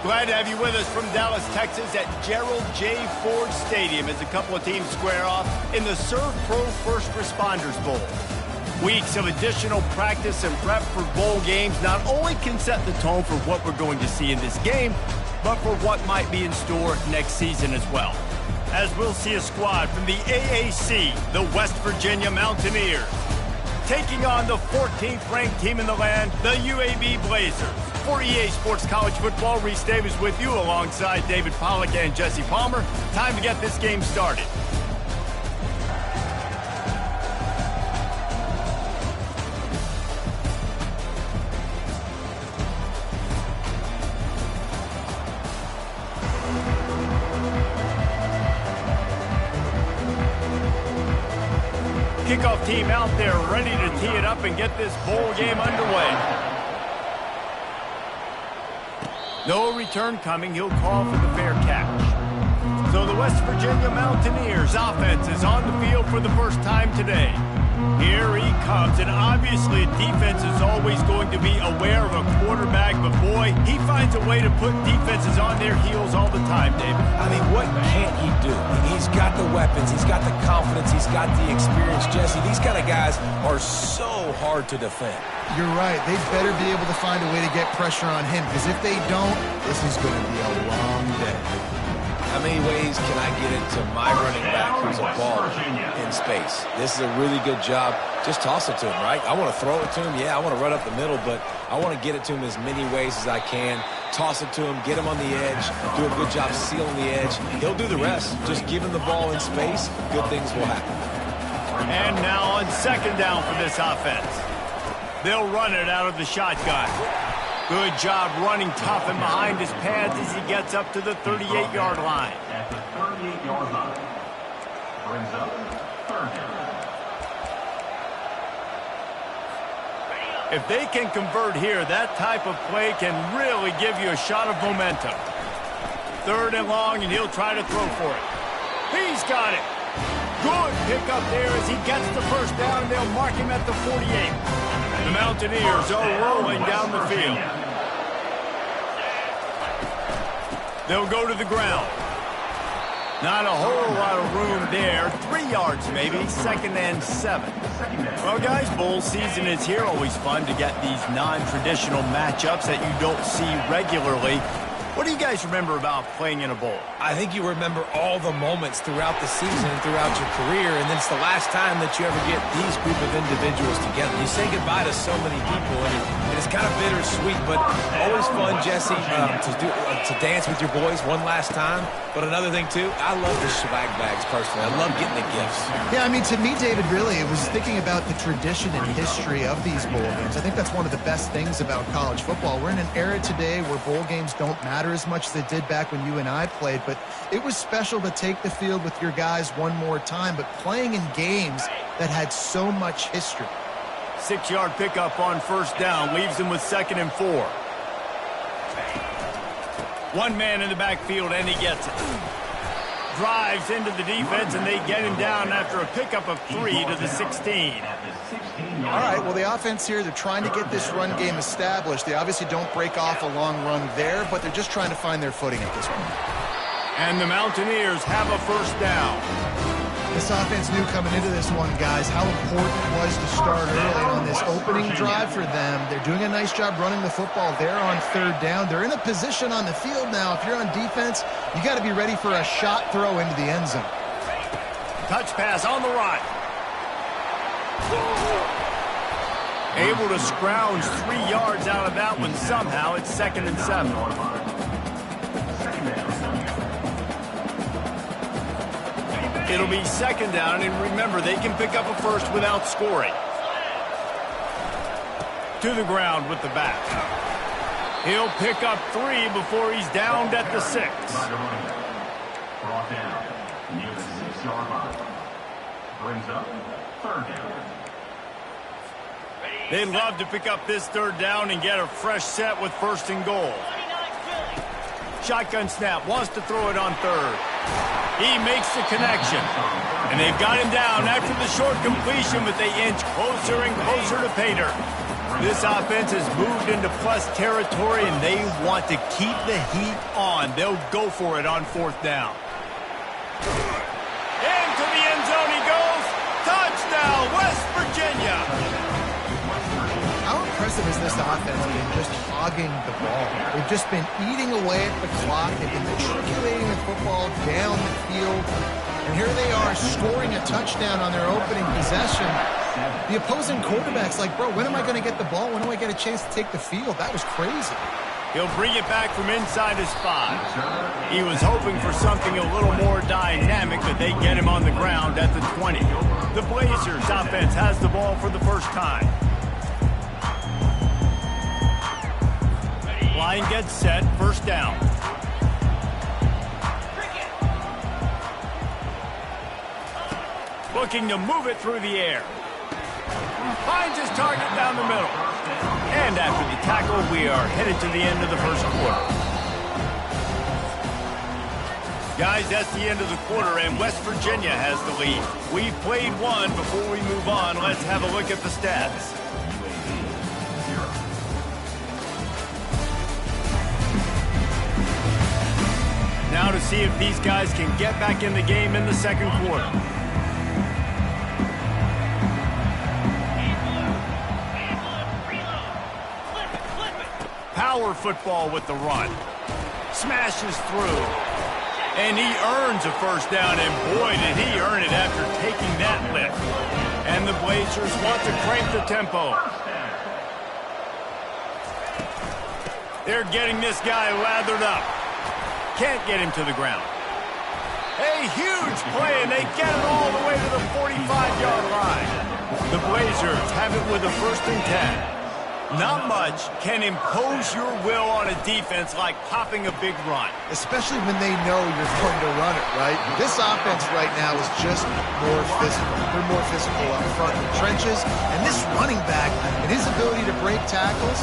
Glad to have you with us from Dallas, Texas at Gerald J. Ford Stadium as a couple of teams square off in the Serve Pro First Responders Bowl. Weeks of additional practice and prep for bowl games not only can set the tone for what we're going to see in this game, but for what might be in store next season as well. As we'll see a squad from the AAC, the West Virginia Mountaineers, taking on the 14th ranked team in the land, the UAB Blazers. For EA Sports College Football, Reese Davis with you alongside David Pollack and Jesse Palmer. Time to get this game started. Kickoff team out there ready to tee it up and get this bowl game underway. No return coming. He'll call for the fair catch. So the West Virginia Mountaineers offense is on the field for the first time today. Here he comes, and obviously defense is always going to be aware of a quarterback, but boy, he finds a way to put defenses on their heels all the time, David. I mean, what can't he do? He's got the weapons, he's got the confidence, he's got the experience. Jesse, these kind of guys are so hard to defend. You're right. They better be able to find a way to get pressure on him, because if they don't, this is going to be a long day. How many ways can I get it to my running back who's a ball in space? This is a really good job. Just toss it to him, right? I want to throw it to him. Yeah, I want to run up the middle, but I want to get it to him as many ways as I can. Toss it to him, get him on the edge, do a good job sealing the edge. He'll do the rest. Just give him the ball in space, good things will happen. And now on second down for this offense. They'll run it out of the shotgun. Good job running tough and behind his pads as he gets up to the 38-yard line. At the 38-yard line. Brings up third down. If they can convert here, that type of play can really give you a shot of momentum. Third and long, and he'll try to throw for it. He's got it. Good pickup there as he gets the first down, and they'll mark him at the 48. The Mountaineers are rolling down the field. They'll go to the ground. Not a whole lot of room there. 3 yards maybe, 2nd and 7. Well, guys, bowl season is here. Always fun to get these non-traditional matchups that you don't see regularly. What do you guys remember about playing in a bowl? I think you remember all the moments throughout the season and throughout your career, and then it's the last time that you ever get these group of individuals together. You say goodbye to so many people, and it's kind of bittersweet, but always fun, Jesse, to dance with your boys one last time. But another thing, too, I love the swag bags personally. I love getting the gifts. Yeah, I mean, to me, David, really, it was thinking about the tradition and history of these bowl games. I think that's one of the best things about college football. We're in an era today where bowl games don't matter as much as they did back when you and I played, but it was special to take the field with your guys one more time, but playing in games that had so much history. 6-yard pickup on first down leaves them with 2nd and 4. One man in the backfield, and he gets it. Drives into the defense, and they get him down after a pickup of 3 to the 16. All right, well, the offense here, they're trying to get this run game established. They obviously don't break off a long run there, but they're just trying to find their footing at this point. And the Mountaineers have a first down. This offense knew coming into this one, guys, how important it was to start early on this opening drive for them. They're doing a nice job running the football there on third down. They're in a position on the field now. If you're on defense, you got to be ready for a shot throw into the end zone. Touch pass on the run. Able to scrounge 3 yards out of that one somehow. It's 2nd and 7. It'll be 2nd down, and remember, they can pick up a first without scoring. To the ground with the back. He'll pick up 3 before he's downed at the 6. Brought down near the 6-yard line. Brings up third down. They'd love to pick up this third down and get a fresh set with 1st and goal. Shotgun snap, wants to throw it on third. He makes the connection. And they've got him down after the short completion, but they inch closer and closer to pay dirt. This offense has moved into plus territory, and they want to keep the heat on. They'll go for it on 4th down. Into the end zone he goes. Touchdown, West Virginia. How impressive has this offense been just hogging the ball? They've just been eating away at the clock. They've been matriculating the football down the field. And here they are scoring a touchdown on their opening possession. The opposing quarterback's like, bro, when am I going to get the ball? When do I get a chance to take the field? That was crazy. He'll bring it back from inside his 5. He was hoping for something a little more dynamic, but they get him on the ground at the 20. The Blazers offense has the ball for the first time. Line gets set, 1st down. Looking to move it through the air. Finds his target down the middle. And after the tackle, we are headed to the end of the 1st quarter. Guys, that's the end of the quarter, and West Virginia has the lead. We've played one. Before we move on, let's have a look at the stats. Now to see if these guys can get back in the game in the 2nd quarter. Power football with the run. Smashes through. And he earns a 1st down, and boy, did he earn it after taking that lift. And the Blazers want to crank the tempo. They're getting this guy lathered up. Can't get him to the ground. A huge play, and they get it all the way to the 45-yard line. The Blazers have it with a 1st and 10. Not much can impose your will on a defense like popping a big run. Especially when they know you're going to run it, right? This offense right now is just more physical. They're more physical up front in the trenches. And this running back and his ability to break tackles,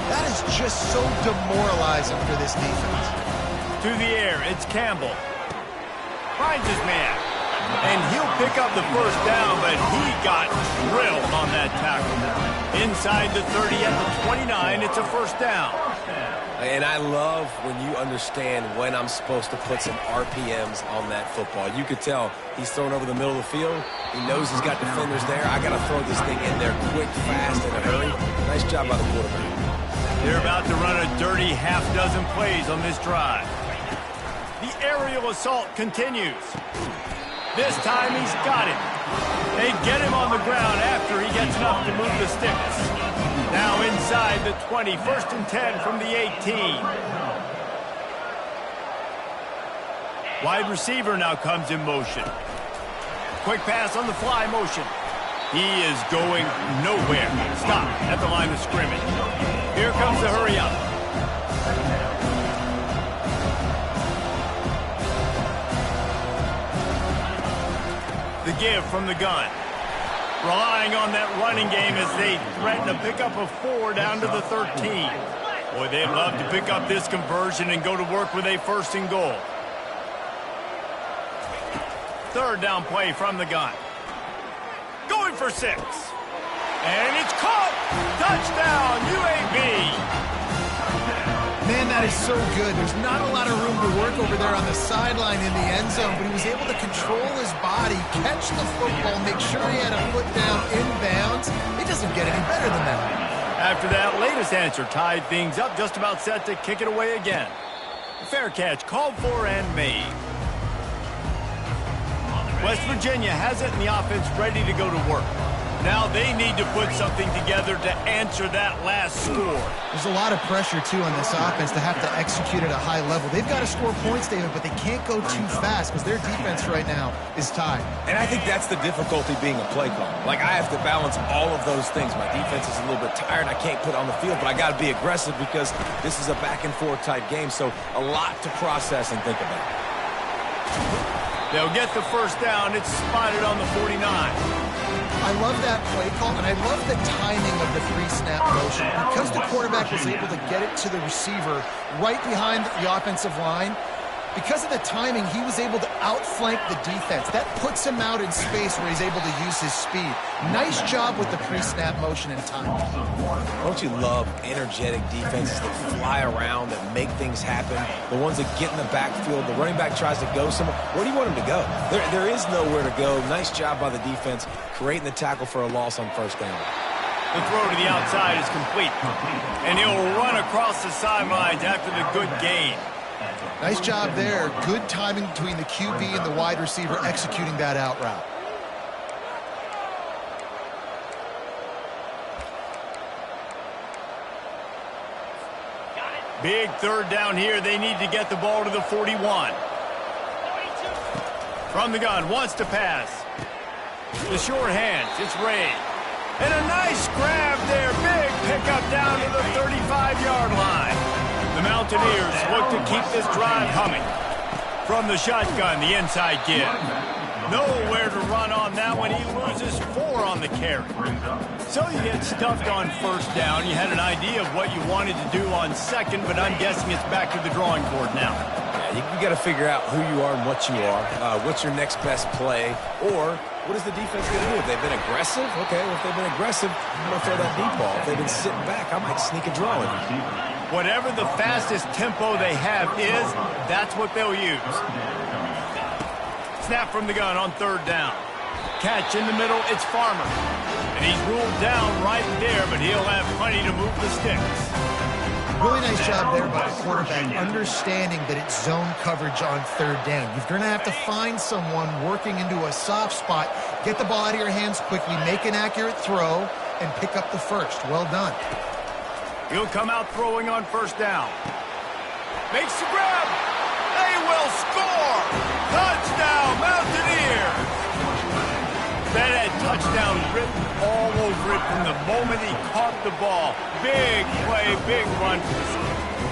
that is just so demoralizing for this defense. To the air, it's Campbell. Finds his man. And he'll pick up the 1st down, but he got drilled on that tackle. Inside the 30 at the 29, it's a 1st down. And I love when you understand when I'm supposed to put some RPMs on that football. You could tell he's thrown over the middle of the field. He knows he's got defenders there. I got to throw this thing in there quick, fast, in a hurry. Nice job by the quarterback. They're about to run a dirty half-dozen plays on this drive. The aerial assault continues. This time he's got it. They get him on the ground after he gets enough to move the sticks. Now inside the 20, 1st and 10 from the 18. Wide receiver now comes in motion. Quick pass on the fly motion. He is going nowhere. Stop at the line of scrimmage. Here comes the hurry up. The give from the gun. Relying on that running game as they threaten to pick up a 4 down to the 13. Boy, they'd love to pick up this conversion and go to work with a 1st and goal. 3rd down play from the gun. Going for 6. And it's caught. Touchdown, UAB. Man, that is so good. There's not a lot of room to work over there on the sideline in the end zone, but he was able to control his body, catch the football, make sure he had a foot down inbounds. It doesn't get any better than that. After that latest answer tied things up, just about set to kick it away again. Fair catch called for and made. West Virginia has it and the offense ready to go to work. Now they need to put something together to answer that last score. There's a lot of pressure, too, on this offense to have to execute at a high level. They've got to score points, David, but they can't go too fast because their defense right now is tied. And I think that's the difficulty being a play caller. Like, I have to balance all of those things. My defense is a little bit tired. I can't put it on the field, but I got to be aggressive because this is a back-and-forth type game, so a lot to process and think about. They'll get the 1st down. It's spotted on the 49. I love that play call, and I love the timing of the 3-snap motion. Because the quarterback was able to get it to the receiver right behind the offensive line, Because of the timing, he was able to outflank the defense. That puts him out in space where he's able to use his speed. Nice job with the pre-snap motion and time. Don't you love energetic defenses that fly around, that make things happen? The ones that get in the backfield, the running back tries to go somewhere. Where do you want him to go? There is nowhere to go. Nice job by the defense, creating the tackle for a loss on first down. The throw to the outside is complete. And he'll run across the sidelines after the good gain. Nice job there. Good timing between the QB and the wide receiver executing that out route. Big third down here. They need to get the ball to the 41. From the gun, wants to pass. The short hands, it's Ray. And a nice grab there. Big pickup down to the 35-yard line. The Mountaineers look to keep this drive humming. From the shotgun, the inside give. Nowhere to run on that one. He loses 4 on the carry. So you get stuffed on first down. You had an idea of what you wanted to do on second, but I'm guessing it's back to the drawing board now. Yeah, you got to figure out who you are and what you are. What's your next best play? Or what is the defense going to do? If they've been aggressive, okay, well, if they've been aggressive, I'm going to throw that deep ball. If they've been sitting back, I might sneak a draw in. Whatever the fastest tempo they have is, that's what they'll use. Snap from the gun on third down. Catch in the middle, it's Farmer. And he's ruled down right there, but he'll have plenty to move the sticks. Really nice job there by the quarterback, understanding that it's zone coverage on third down. You're going to have to find someone working into a soft spot, get the ball out of your hands quickly, make an accurate throw, and pick up the first. Well done. He'll come out throwing on first down. Makes the grab. They will score. Touchdown, Mountaineers. That had touchdown written all over it from the moment he caught the ball. Big play, big run.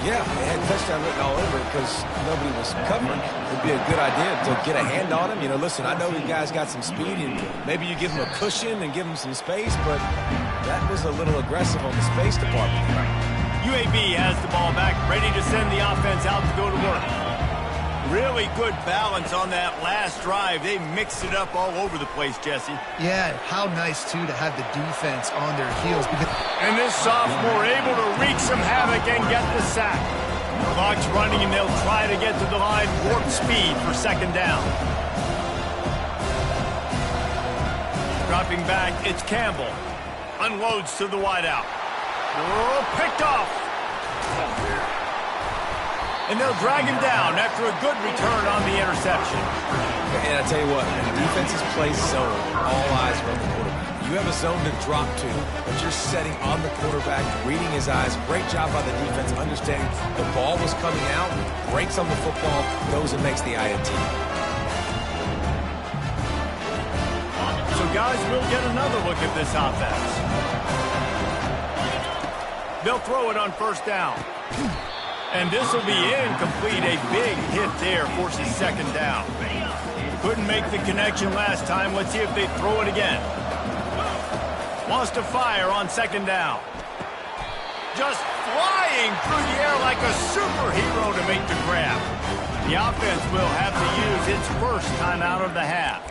Yeah, they had touchdown written all over it because nobody was covering. It'd be a good idea to get a hand on him. You know, listen, I know you guys got some speed, and maybe you give him a cushion and give him some space, but that was a little aggressive on the space department. UAB has the ball back, ready to send the offense out to go to work. Really good balance on that last drive. They mixed it up all over the place, Jesse. Yeah, how nice, too, to have the defense on their heels. And this sophomore able to wreak some havoc and get the sack. Clock's running, and they'll try to get to the line warp speed for second down. Dropping back, it's Campbell. Unloads to the wideout. Oh, picked off. And they'll drag him down after a good return on the interception. And I tell you what, when defenses play zone, all eyes are on the quarterback. You have a zone to drop to, but you're setting on the quarterback, reading his eyes. Great job by the defense, understanding the ball was coming out, breaks on the football, goes and makes the INT. So guys, we'll get another look at this offense. They'll throw it on first down. And this will be incomplete. A big hit there forces second down. Couldn't make the connection last time. Let's see if they throw it again. Wants to fire on second down. Just flying through the air like a superhero to make the grab. The offense will have to use its first timeout of the half.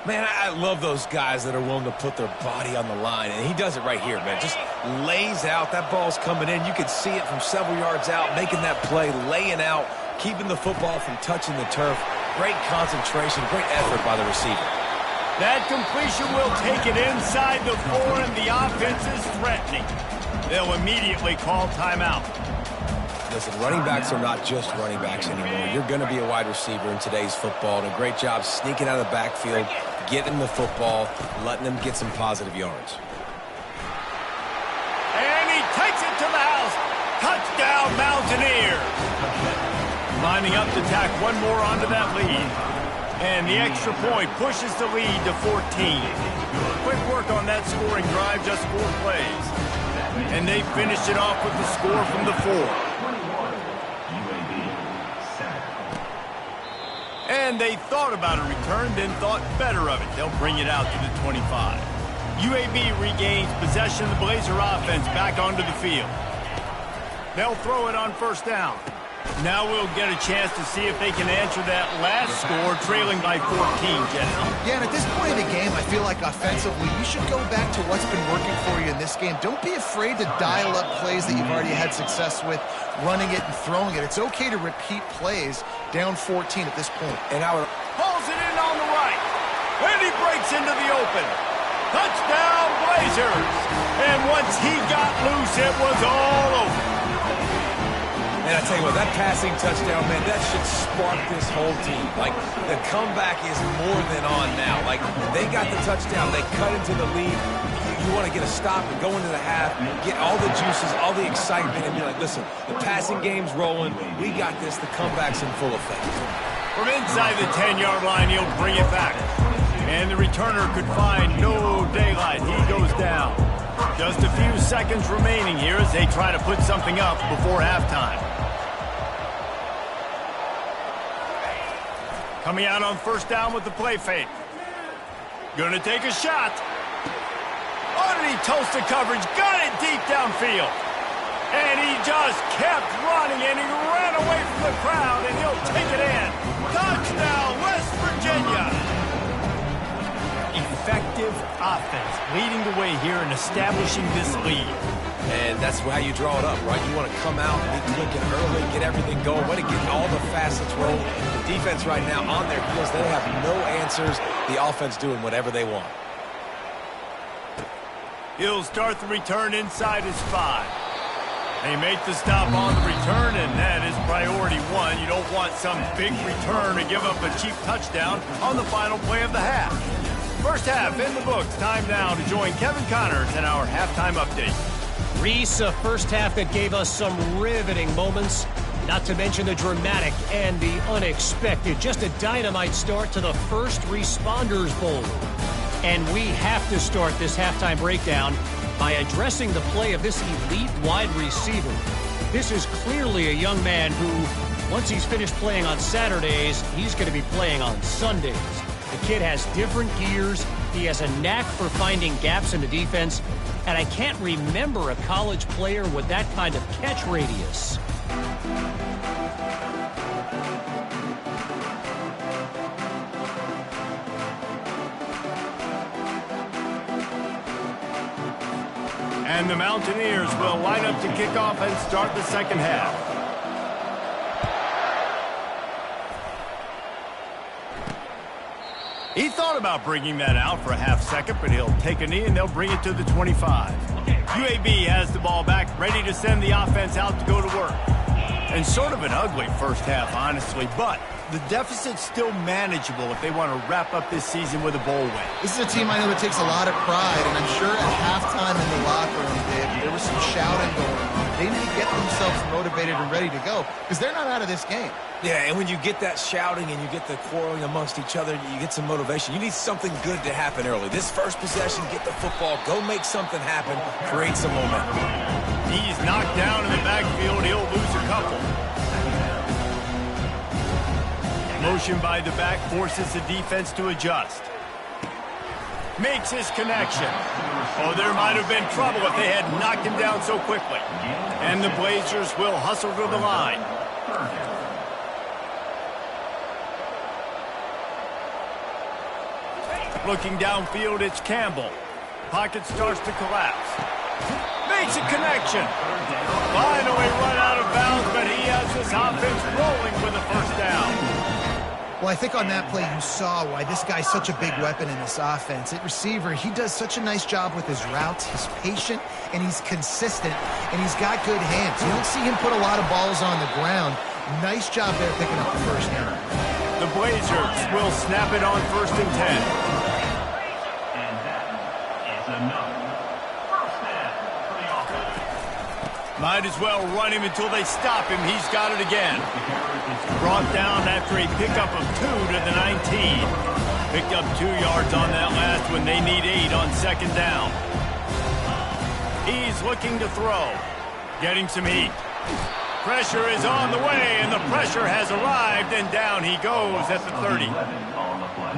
Man, I love those guys that are willing to put their body on the line, and he does it right here, man. Just lays out. That ball's coming in. You can see it from several yards out, making that play, laying out, keeping the football from touching the turf. Great concentration, great effort by the receiver. That completion will take it inside the 4, and the offense is threatening. They'll immediately call timeout. Listen, running backs are not just running backs anymore. You're going to be a wide receiver in today's football, and a great job sneaking out of the backfield, getting the football, letting them get some positive yards. And he takes it to the house. Touchdown, Mountaineers. Lining up to tack one more onto that lead. And the extra point pushes the lead to 14. Quick work on that scoring drive, just 4 plays. And they finished it off with the score from the 4. And they thought about a return, then thought better of it. They'll bring it out to the 25. UAB regains possession of the Blazer offense back onto the field. They'll throw it on first down. Now we'll get a chance to see if they can answer that last score, trailing by 14, Jeff. Yeah, and at this point of the game, I feel like offensively, you should go back to what's been working for you in this game. Don't be afraid to dial up plays that you've already had success with, running it and throwing it. It's okay to repeat plays down 14 at this point. And I would... Pulls it in on the right, and he breaks into the open. Touchdown, Blazers! And once he got loose, it was all over. And I tell you what, that passing touchdown, man, that should spark this whole team. Like, the comeback is more than on now. Like, they got the touchdown. They cut into the lead. You want to get a stop and go into the half, get all the juices, all the excitement, and be like, listen, the passing game's rolling. We got this. The comeback's in full effect. From inside the 10-yard line, he'll bring it back. And the returner could find no daylight. He goes down. Just a few seconds remaining here as they try to put something up before halftime. Coming out on first down with the play fake. Gonna take a shot. Underneath toasted coverage, got it deep downfield. And he just kept running, and he ran away from the crowd, and he'll take it in. Touchdown, West Virginia. Effective offense, leading the way here and establishing this lead. And that's how you draw it up, right? You want to come out, be clicking early, get everything going, want to get all the facets rolling. The defense right now on their heels, they have no answers. The offense doing whatever they want. He'll start the return inside his 5. They make the stop on the return, and that is priority 1. You don't want some big return to give up a cheap touchdown on the final play of the half. First half in the books. Time now to join Kevin Connors in our halftime update. Reese, a first half that gave us some riveting moments, not to mention the dramatic and the unexpected. Just a dynamite start to the first Responders Bowl. And we have to start this halftime breakdown by addressing the play of this elite wide receiver. This is clearly a young man who, once he's finished playing on Saturdays, he's going to be playing on Sundays. The kid has different gears. He has a knack for finding gaps in the defense. And I can't remember a college player with that kind of catch radius. And the Mountaineers will line up to kick off and start the second half. He thought about bringing that out for a half second, but he'll take a knee and they'll bring it to the 25. UAB has the ball back, ready to send the offense out to go to work. And sort of an ugly first half, honestly, but the deficit's still manageable if they want to wrap up this season with a bowl win. This is a team I know that takes a lot of pride, and I'm sure at halftime in the locker room, Dave, there was some shouting going on. They need to get themselves motivated and ready to go because they're not out of this game. Yeah, and when you get that shouting and you get the quarreling amongst each other, you get some motivation. You need something good to happen early. This first possession, get the football, go make something happen, create some momentum. He's knocked down in the backfield. He'll lose a couple. Motion by the back forces the defense to adjust. Makes his connection. Oh, there might have been trouble if they had knocked him down so quickly. And the Blazers will hustle to the line. Looking downfield, it's Campbell. Pocket starts to collapse. Makes a connection. Finally run out of bounds, but he has this offense rolling with a first down. Well, I think on that play you saw why this guy's such a big weapon in this offense. At receiver, he does such a nice job with his routes. He's patient, and he's consistent, and he's got good hands. You don't see him put a lot of balls on the ground. Nice job there picking up the first down. The Blazers will snap it on 1st and 10. And that is enough. First down for the offense. Might as well run him until they stop him. He's got it again. Brought down after a pickup of 2 to the 19. Picked up 2 yards on that last one. They need 8 on 2nd down. He's looking to throw. Getting some heat. Pressure is on the way, and the pressure has arrived, and down he goes at the 30.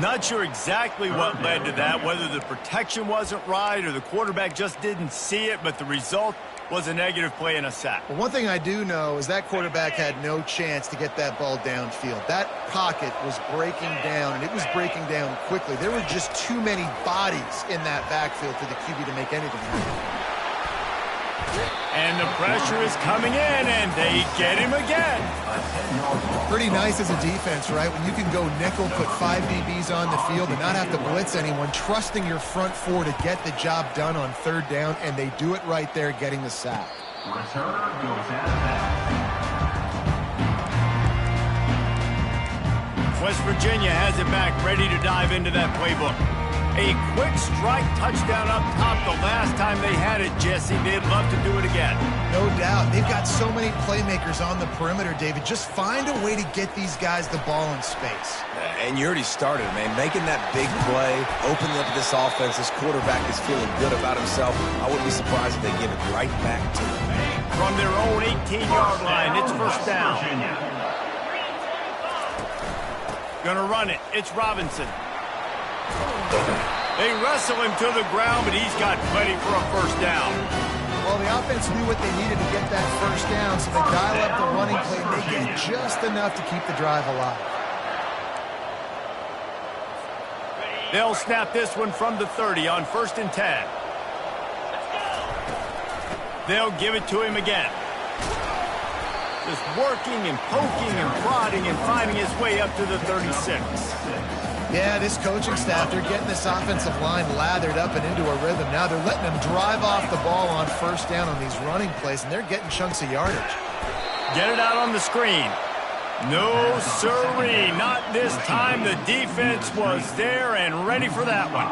Not sure exactly what led to that, whether the protection wasn't right or the quarterback just didn't see it, but the result was a negative play and a sack. Well, one thing I do know is that quarterback had no chance to get that ball downfield. That pocket was breaking down, and it was breaking down quickly. There were just too many bodies in that backfield for the QB to make anything happen. And the pressure is coming in, and they get him again. Pretty nice as a defense, right? When you can go nickel, put 5 DBs on the field and not have to blitz anyone, trusting your front four to get the job done on third down, and they do it right there, getting the sack. Returner goes out of bounds. West Virginia has it back, ready to dive into that playbook. A quick strike touchdown up top the last time they had it, Jesse. They'd love to do it again. No doubt. They've got so many playmakers on the perimeter, David. Just find a way to get these guys the ball in space. And you already started, man. Making that big play, opening up this offense. This quarterback is feeling good about himself. I wouldn't be surprised if they give it right back to him. From their own 18-yard line, it's first down. Gonna run it. It's Robinson. They wrestle him to the ground, but he's got plenty for a first down. Well, the offense knew what they needed to get that first down, so they dial up the running play, and they get just enough to keep the drive alive. They'll snap this one from the 30 on 1st and 10. They'll give it to him again. Just working and poking and prodding and finding his way up to the 36. Yeah, this coaching staff, they're getting this offensive line lathered up and into a rhythm. Now they're letting them drive off the ball on first down on these running plays, and they're getting chunks of yardage. Get it out on the screen. No, sirree, not this time. The defense was there and ready for that one.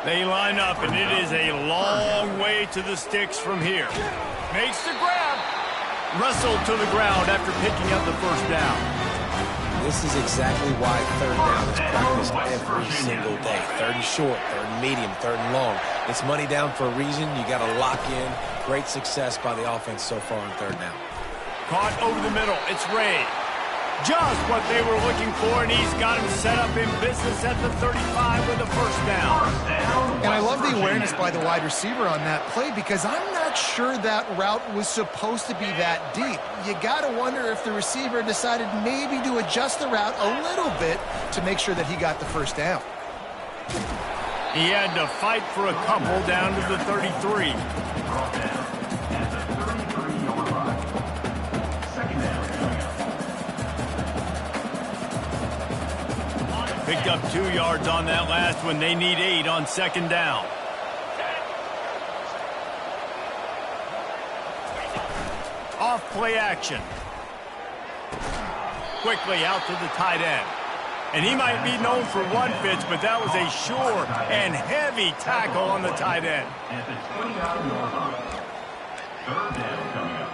They line up, and it is a long way to the sticks from here. Makes the grab. Wrestled to the ground after picking up the first down. This is exactly why third down is practiced every single day. Third and short, third and medium, third and long. It's money down for a reason. You got to lock in. Great success by the offense so far on third down. Caught over the middle. It's Ray. Just what they were looking for, and he's got him set up in business at the 35 with a first down. And I love the awareness by the wide receiver on that play, because I'm not sure that route was supposed to be that deep. You got to wonder if the receiver decided maybe to adjust the route a little bit to make sure that he got the first down. He had to fight for a couple down to the 33. Picked up 2 yards on that last one. They need 8 on second down. Off play action. Quickly out to the tight end. And he might be known for one pitch, but that was a sure and heavy tackle on the tight end. At the 29-yard line. Third down coming up.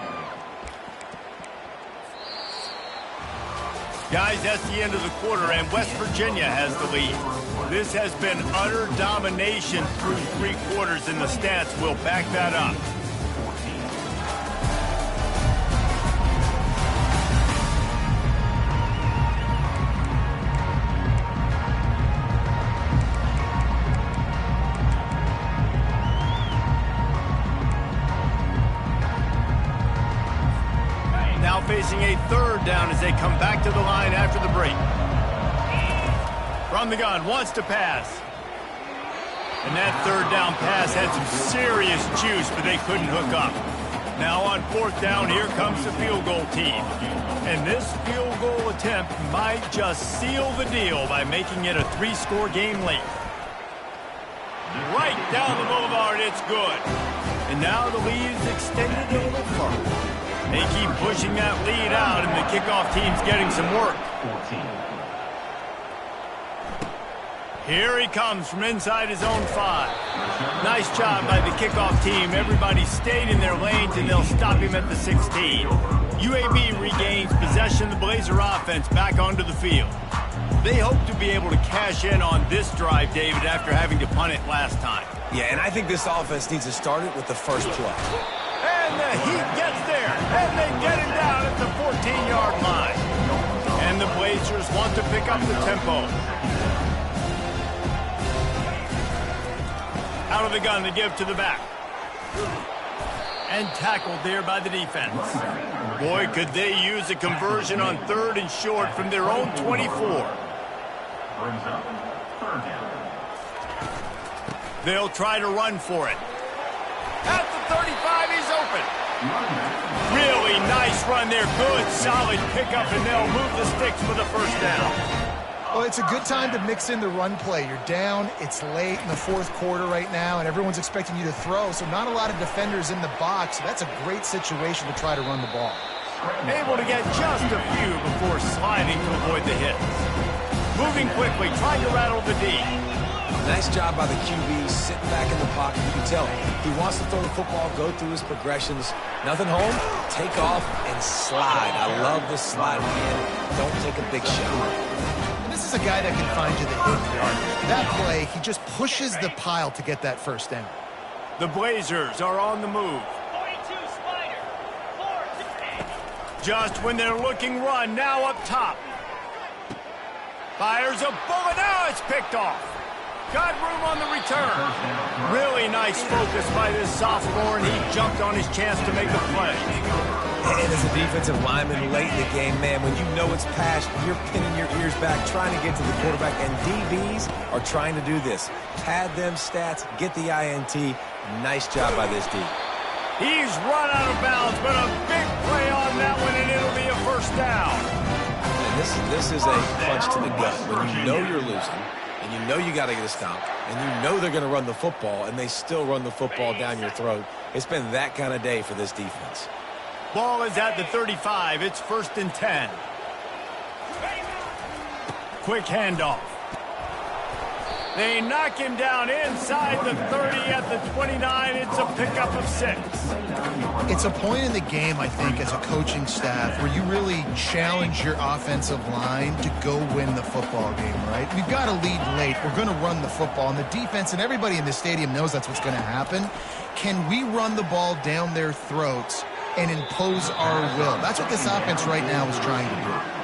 Guys, that's the end of the quarter, and West Virginia has the lead. This has been utter domination through 3 quarters, and the stats will back that up. Now facing a third down as they come back to the line after the break. From the gun, wants to pass. And that third down pass had some serious juice, but they couldn't hook up. Now on 4th down, here comes the field goal team. And this field goal attempt might just seal the deal by making it a 3-score game late. Right down the boulevard, it's good. And now the lead is extended a little further. They keep pushing that lead out, and the kickoff team's getting some work. 14. Here he comes from inside his own 5. Nice job by the kickoff team. Everybody stayed in their lanes, and they'll stop him at the 16. UAB regains possession of the Blazer offense back onto the field. They hope to be able to cash in on this drive, David, after having to punt it last time. Yeah, and I think this offense needs to start it with the first play. And the Heat gets there, and they get him down at the 14-yard line. And the Blazers want to pick up the tempo. Out of the gun to give to the back. And tackled there by the defense. Boy, could they use a conversion on 3rd and short from their own 24. Brings up 3rd down. They'll try to run for it. At the 35, he's open. Really nice run there. Good, solid pickup, and they'll move the sticks for the first down. Well, it's a good time to mix in the run play. You're down, it's late in the 4th quarter right now, and everyone's expecting you to throw, so not a lot of defenders in the box. So that's a great situation to try to run the ball. Able to get just a few before sliding to avoid the hits. Moving quickly, trying to rattle the D. Nice job by the QB, sitting back in the pocket. You can tell he wants to throw the football, go through his progressions. Nothing home, take off and slide. I love the slide in. Don't take a big shot. This is a guy that can find you the 8th yard. That play, he just pushes the pile to get that first down. The Blazers are on the move. Just when they're looking run, now up top. Fires a bullet, now it's picked off. Got room on the return. Really nice focus by this sophomore, and he jumped on his chance to make a play. And as a defensive lineman late in the game, man, when you know it's past, you're pinning your ears back, trying to get to the quarterback, and DBs are trying to do this. Pad them stats, get the INT. Nice job by this D. He's run out of bounds, but a big play on that one, and it'll be a first down. And this is a punch to the gut. When you know you're losing, and you know you got to get a stop, and you know they're going to run the football, and they still run the football down your throat. It's been that kind of day for this defense. Ball is at the 35. It's 1st and 10. Quick handoff. They knock him down inside the 30 at the 29. It's a pickup of 6. It's a point in the game, I think, as a coaching staff where you really challenge your offensive line to go win the football game, right? We've got to lead late. We're going to run the football, and the defense and everybody in the stadium knows that's what's going to happen. Can we run the ball down their throats and impose our will? That's what this offense right now is trying to do.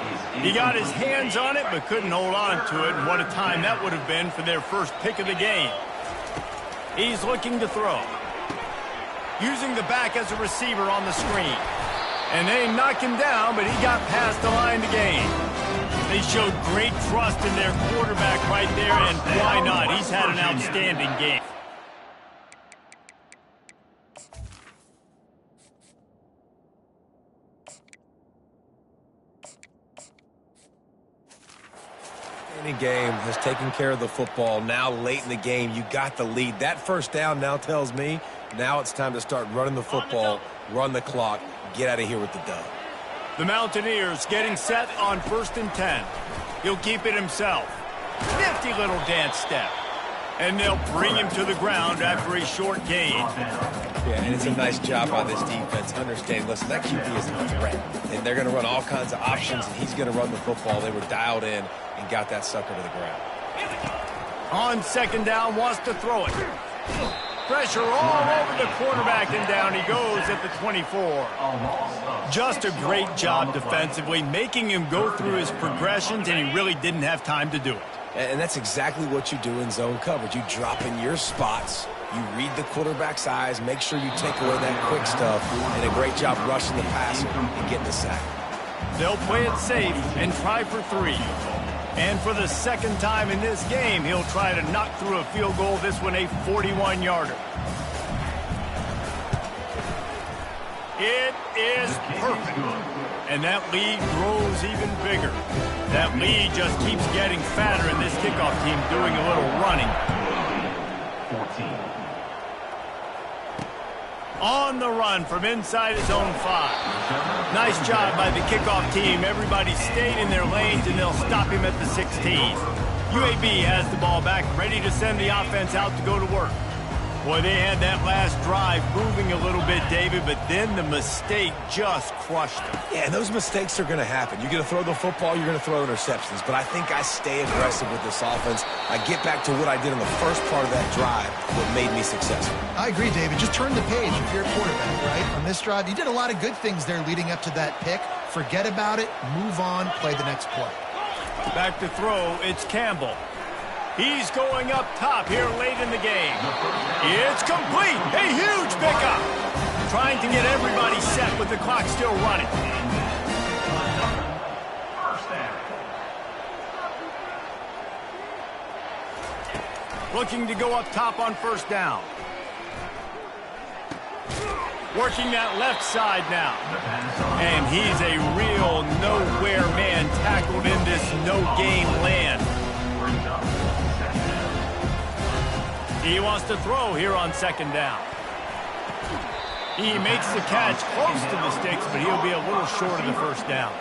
He got his hands on it, but couldn't hold on to it, and what a time that would have been for their first pick of the game. He's looking to throw. Using the back as a receiver on the screen. And they knock him down, but he got past the line to gain. They showed great trust in their quarterback right there, and why not? He's had an outstanding game. Any game has taken care of the football. Now late in the game, you got the lead. That first down now tells me now it's time to start running the football, run the clock, get out of here with the dub. The Mountaineers getting set on 1st and 10. He'll keep it himself. Nifty little dance step. And they'll bring him to the ground after a short gain. Yeah, and it's a nice job by this defense. Understanding, listen, that QB is a threat. And they're going to run all kinds of options, and he's going to run the football. They were dialed in and got that sucker to the ground. On 2nd down, wants to throw it. Pressure all over the quarterback, and down he goes at the 24. Just a great job defensively, making him go through his progressions, and he really didn't have time to do it. And that's exactly what you do in zone coverage. You drop in your spots, you read the quarterback's eyes, make sure you take away that quick stuff, and a great job rushing the passer and getting the sack. They'll play it safe and try for 3. And for the 2nd time in this game, he'll try to knock through a field goal, this one a 41-yarder. It is perfect. And that lead grows even bigger. That lead just keeps getting fatter, and this kickoff team doing a little running. 14. On the run from inside his own 5. Nice job by the kickoff team. Everybody stayed in their lanes, and they'll stop him at the 16. UAB has the ball back, ready to send the offense out to go to work. Boy, they had that last drive moving a little bit, David, but then the mistake just crushed them. Yeah, and those mistakes are going to happen. You're going to throw the football, you're going to throw interceptions. But I think I stay aggressive with this offense. I get back to what I did in the first part of that drive, what made me successful. I agree, David. Just turn the page if you're a quarterback, right? On this drive, you did a lot of good things there leading up to that pick. Forget about it, move on, play the next play. Back to throw, it's Campbell. He's going up top here late in the game. It's complete. A huge pickup. Trying to get everybody set with the clock still running. Looking to go up top on first down. Working that left side now. And he's a real nowhere man tackled in this no-game land. He wants to throw here on second down. He makes the catch close to the sticks, but he'll be a little short of the first down.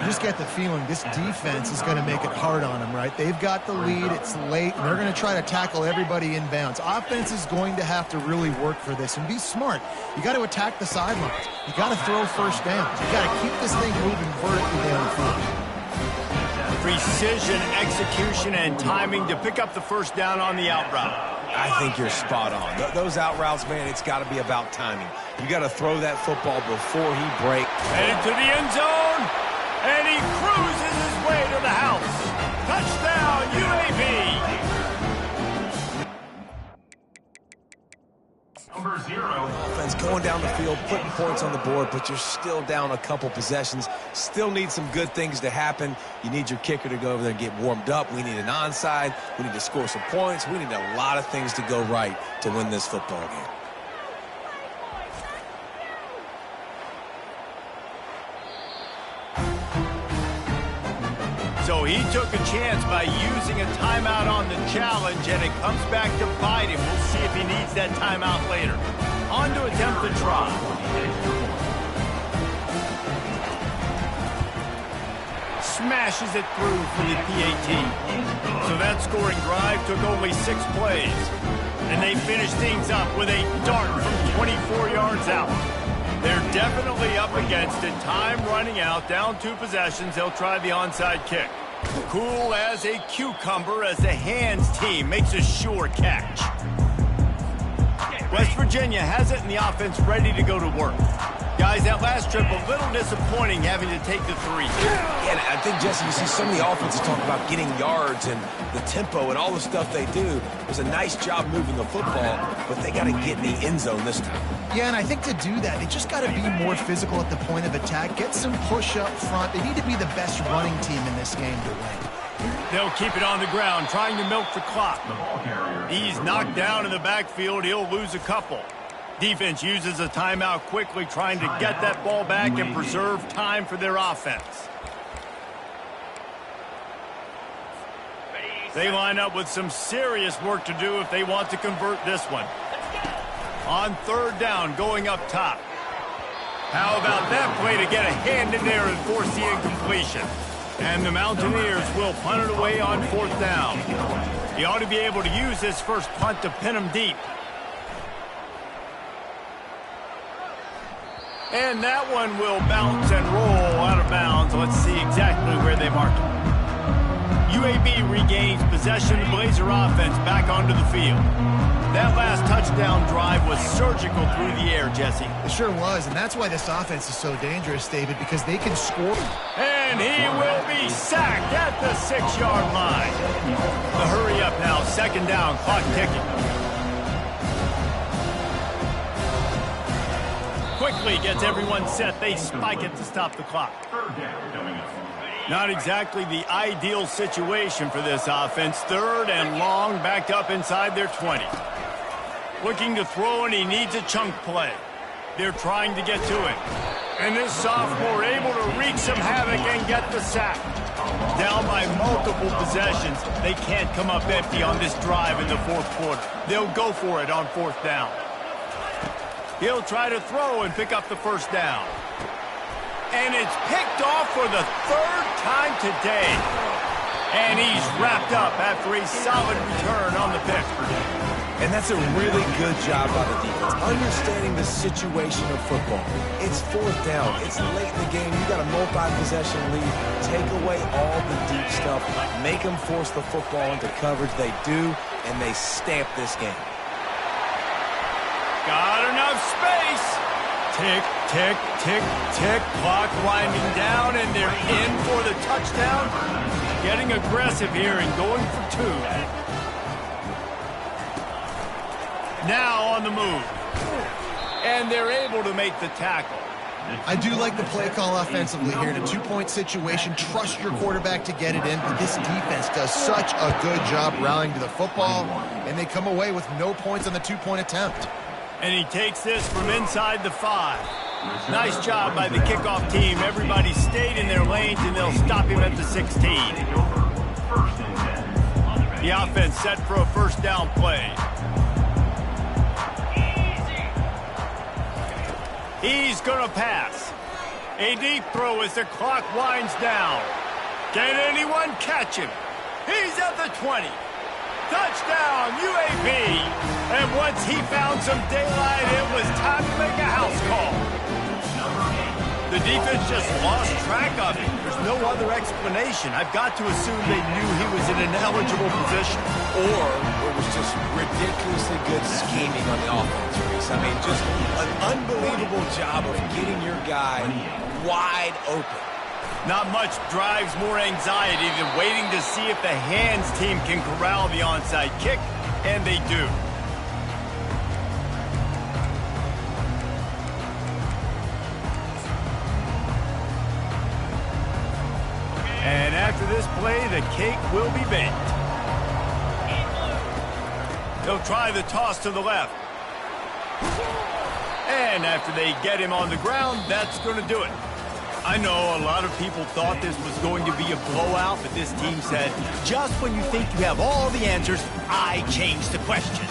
You just get the feeling this defense is going to make it hard on them, right? They've got the lead, it's late, and they're going to try to tackle everybody inbounds. Offense is going to have to really work for this and be smart. You got to attack the sidelines. You got to throw first downs. You got to keep this thing moving vertically down the field. Precision, execution, and timing to pick up the first down on the out route. I think you're spot on. Those out routes, man, it's got to be about timing. You got to throw that football before he breaks. Headed to the end zone, and he cruises his way to the house. Touchdown, UAB. Number 0. Offense going down the field, putting points on the board, but you're still down a couple possessions. Still need some good things to happen. You need your kicker to go over there and get warmed up. We need an onside. We need to score some points. We need a lot of things to go right to win this football game. So he took a chance by using a timeout on the challenge, and it comes back to bite him. We'll see if he needs that timeout later. On to attempt the try. Smashes it through for the PAT. So that scoring drive took only 6 plays. And they finished things up with a dart from 24 yards out. They're definitely up against it. Time running out, down 2 possessions. They'll try the onside kick. Cool as a cucumber as the hands team makes a sure catch. West Virginia has it in the offense ready to go to work. Guys, that last trip a little disappointing having to take the 3. Yeah, I think, Jesse, you see some of the offenses talk about getting yards and the tempo and all the stuff they do. It was a nice job moving the football, but they got to get in the end zone this time. Yeah, and I think to do that, they just got to be more physical at the point of attack, get some push up front. They need to be the best running team in this game to win. They'll keep it on the ground, trying to milk the clock. He's knocked down in the backfield. He'll lose a couple. Defense uses a timeout quickly, trying to get that ball back and preserve time for their offense. They line up with some serious work to do if they want to convert this one. On third down, going up top. How about that play to get a hand in there and force the incompletion? And the Mountaineers will punt it away on fourth down. He ought to be able to use this first punt to pin him deep. And that one will bounce and roll out of bounds. Let's see exactly where they marked it. UAB regains possession of the Blazer offense back onto the field. That last touchdown drive was surgical through the air, Jesse. It sure was, and that's why this offense is so dangerous, David, because they can score. And he will be sacked at the 6-yard line. The hurry up now, second down, clock ticking. Quickly gets everyone set. They spike it to stop the clock. Not exactly the ideal situation for this offense. Third and long, backed up inside their 20. Looking to throw, and he needs a chunk play. They're trying to get to it. And this sophomore able to wreak some havoc and get the sack. Down by multiple possessions. They can't come up empty on this drive in the fourth quarter. They'll go for it on fourth down. He'll try to throw and pick up the first down. And it's picked off for the 3rd time today. And he's wrapped up after a solid return on the pick. And that's a really good job by the defense, understanding the situation of football. It's fourth down. It's late in the game. You got a multi-possession lead. Take away all the deep stuff. Make them force the football into coverage. They do, and they stamp this game. Got enough space. Tick, tick, tick, tick. Clock winding down, and they're in for the touchdown. Getting aggressive here and going for two. Now on the move. And they're able to make the tackle. I do like the play call offensively here. In a two-point situation, trust your quarterback to get it in. But this defense does such a good job rallying to the football, and they come away with no points on the two-point attempt. And he takes this from inside the 5. Nice job by the kickoff team. Everybody stayed in their lanes, and they'll stop him at the 16. The offense set for a first down play. He's going to pass. A deep throw as the clock winds down. Can anyone catch him? He's at the 20. Touchdown, UAB. And once he found some daylight, it was time to make a house call. The defense just lost track of him. There's no other explanation. I've got to assume they knew he was in an eligible position. Or it was just ridiculously good scheming on the offense, Reese. I mean, just an unbelievable job of getting your guy wide open. Not much drives more anxiety than waiting to see if the hands team can corral the onside kick, and they do. And after this play, the cake will be baked. They'll try the toss to the left. And after they get him on the ground, that's going to do it. I know a lot of people thought this was going to be a blowout, but this team said, just when you think you have all the answers, I change the questions.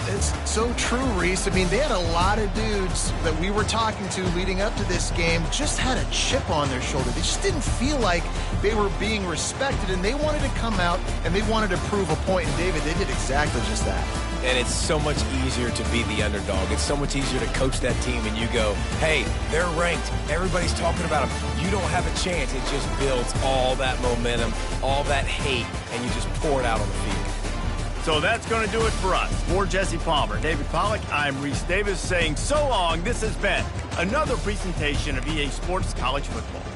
It's so true, Reese. I mean, they had a lot of dudes that we were talking to leading up to this game just had a chip on their shoulder. They just didn't feel like they were being respected, and they wanted to come out and they wanted to prove a point. And David, they did exactly just that. And it's so much easier to be the underdog. It's so much easier to coach that team and you go, hey, they're ranked. Everybody's talking about them. You don't have a chance. It just builds all that momentum, all that hate, and you just pour it out on the field. So that's going to do it for us. For Jesse Palmer, David Pollack, I'm Reese Davis saying so long. This has been another presentation of EA Sports College Football.